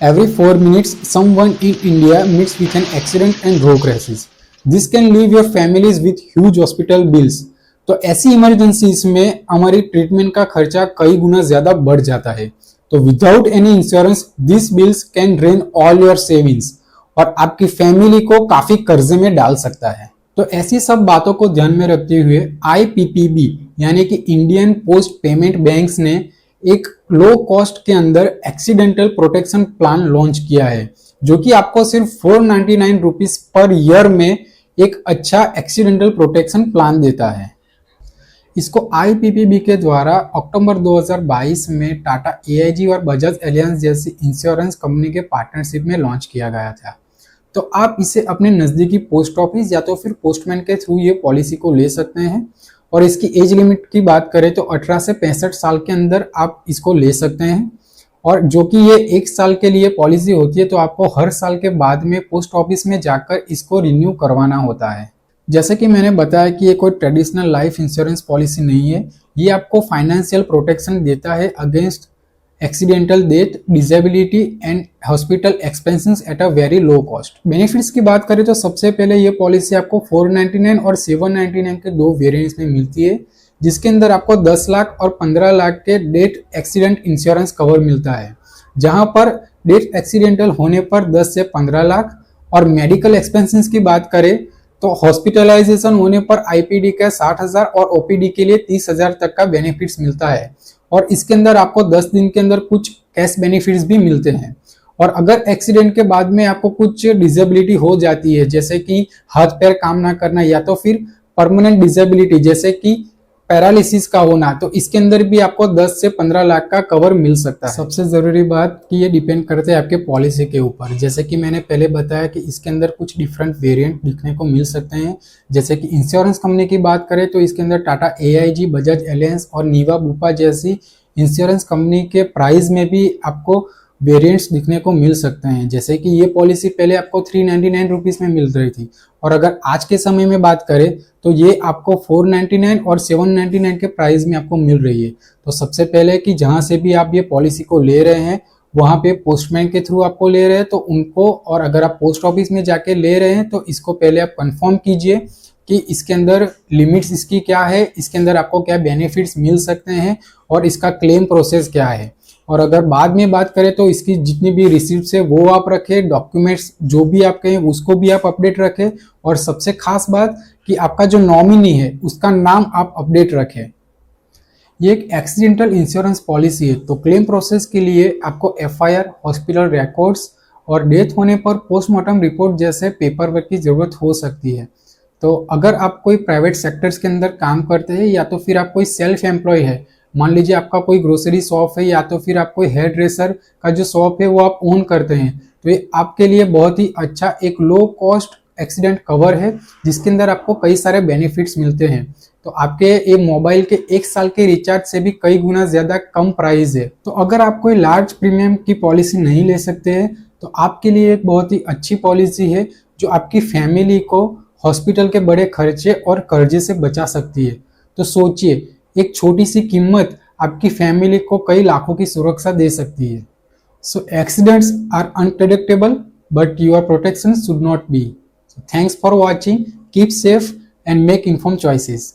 Every 4 minutes, someone in India meets with an accident and road crashes. This can leave your families with huge hospital bills. तो ऐसी emergencies में हमारी treatment का खर्चा कई गुना ज्यादा बढ़ जाता है. तो without any insurance this bills can drain all your savings और आपकी फैमिली को काफी कर्जे में डाल सकता है. तो ऐसी सब बातों को ध्यान में रखते हुए IPPB यानी कि इंडियन पोस्ट पेमेंट बैंक्स ने एक लो कॉस्ट के अंदर एक्सीडेंटल प्रोटेक्शन प्लान लॉन्च किया है, जो कि आपको सिर्फ 499 रुपीज पर ईयर में एक अच्छा एक्सीडेंटल प्रोटेक्शन प्लान देता है. इसको IPPB के द्वारा अक्टूबर 2022 में टाटा AIG और बजाज एलियंस जैसी इंश्योरेंस कंपनी के पार्टनरशिप में लॉन्च किया गया था. तो आप इसे अपने नजदीकी पोस्ट ऑफिस या तो फिर पोस्टमैन के थ्रू ये पॉलिसी को ले सकते हैं. और इसकी एज लिमिट की बात करें तो 18 से 65 साल के अंदर आप इसको ले सकते हैं. और जो कि ये 1 साल के लिए पॉलिसी होती है, तो आपको हर साल के बाद में पोस्ट ऑफिस में जाकर इसको रिन्यू करवाना होता है. जैसे कि मैंने बताया कि ये कोई ट्रेडिशनल लाइफ इंश्योरेंस पॉलिसी नहीं है. ये आपको फाइनेंशियल प्रोटेक्शन देता है against accidental death, disability and hospital expenses at a very low cost. Benefits की बात करें तो सबसे पहले ये पॉलिसी आपको 499 और 799 के 2 वेरिएंट्स में मिलती है, जिसके अंदर आपको 10 लाख और 15 लाख के डेथ एक्सीडेंट इंश्योरेंस कवर मिलता है, जहां पर डेथ एक्सीडेंटल होने पर 10 से 15 लाख और मेडिकल एक्सपेंसेस की बात करें तो हॉस्पिटलाइजेशन होने पर IPD का 60,000 और OPD के लिए 30,000 तक का बेनिफिट्स मिलता है. और इसके अंदर आपको 10 दिन के अंदर कुछ कैश बेनिफिट्स भी मिलते हैं. और अगर एक्सीडेंट के बाद में आपको कुछ डिसेबिलिटी हो जाती है, जैसे कि हाथ पैर काम ना करना या तो फिर परमानेंट डिसेबिलिटी जैसे कि पैरालिसिस का होना, तो इसके अंदर भी आपको 10 से 15 लाख का कवर मिल सकता है. सबसे जरूरी बात कि ये डिपेंड करते हैं आपके पॉलिसी के ऊपर. जैसे कि मैंने पहले बताया कि इसके अंदर कुछ डिफरेंट वेरिएंट दिखने को मिल सकते हैं. जैसे कि इंश्योरेंस कंपनी की बात करें तो इसके अंदर टाटा AIG, बजाज एलियंस और नीवा बुपा जैसी इंश्योरेंस कंपनी के प्राइस में भी आपको वेरिएंट्स दिखने को मिल सकते हैं. जैसे कि ये पॉलिसी पहले आपको 399 रुपीज में मिल रही थी, और अगर आज के समय में बात करें तो ये आपको 499 और 799 के प्राइस में आपको मिल रही है. तो सबसे पहले कि जहां से भी आप ये पॉलिसी को ले रहे हैं वहां पे पोस्टमैन के थ्रू आपको ले रहे हैं तो उनको, और अगर आप पोस्ट ऑफिस में जाके ले रहे हैं तो इसको पहले आप कंफर्म कीजिए कि इसके अंदर लिमिट्स इसकी क्या है, इसके अंदर आपको क्या बेनिफिट्स मिल सकते हैं और इसका क्लेम प्रोसेस क्या है. और अगर बाद में बात करें तो इसकी जितनी भी रिसीप्ट्स है वो आप रखें, डॉक्यूमेंट्स जो भी आप कहें उसको भी आप अपडेट रखें, और सबसे खास बात कि आपका जो नॉमिनी है उसका नाम आप अपडेट रखें. ये एक एक्सीडेंटल इंश्योरेंस पॉलिसी है, तो क्लेम प्रोसेस के लिए आपको FIR, हॉस्पिटल रिकॉर्ड्स और डेथ होने पर पोस्टमार्टम रिपोर्ट जैसे पेपर वर्क की जरूरत हो सकती है. तो अगर आप कोई प्राइवेट सेक्टर्स के अंदर काम करते हैं या तो फिर आप कोई सेल्फ एम्प्लॉय है, मान लीजिए आपका कोई ग्रोसरी शॉप है या तो फिर आप कोई हेयर ड्रेसर का जो शॉप है वो आप ओन करते हैं, तो ये आपके लिए बहुत ही अच्छा एक लो कॉस्ट एक्सीडेंट कवर है, जिसके अंदर आपको कई सारे बेनिफिट्स मिलते हैं. तो आपके ये मोबाइल के 1 साल के रिचार्ज से भी कई गुना ज्यादा कम प्राइस है. तो अगर आप कोई लार्ज प्रीमियम की पॉलिसी नहीं ले सकते हैं तो आपके लिए एक बहुत ही अच्छी पॉलिसी है, जो आपकी फैमिली को हॉस्पिटल के बड़े खर्चे और कर्जे से बचा सकती है. तो सोचिए, एक छोटी सी कीमत आपकी फैमिली को कई लाखों की सुरक्षा दे सकती है. So accidents are unpredictable but your protection should not be. Thanks for watching, keep safe and make informed choices.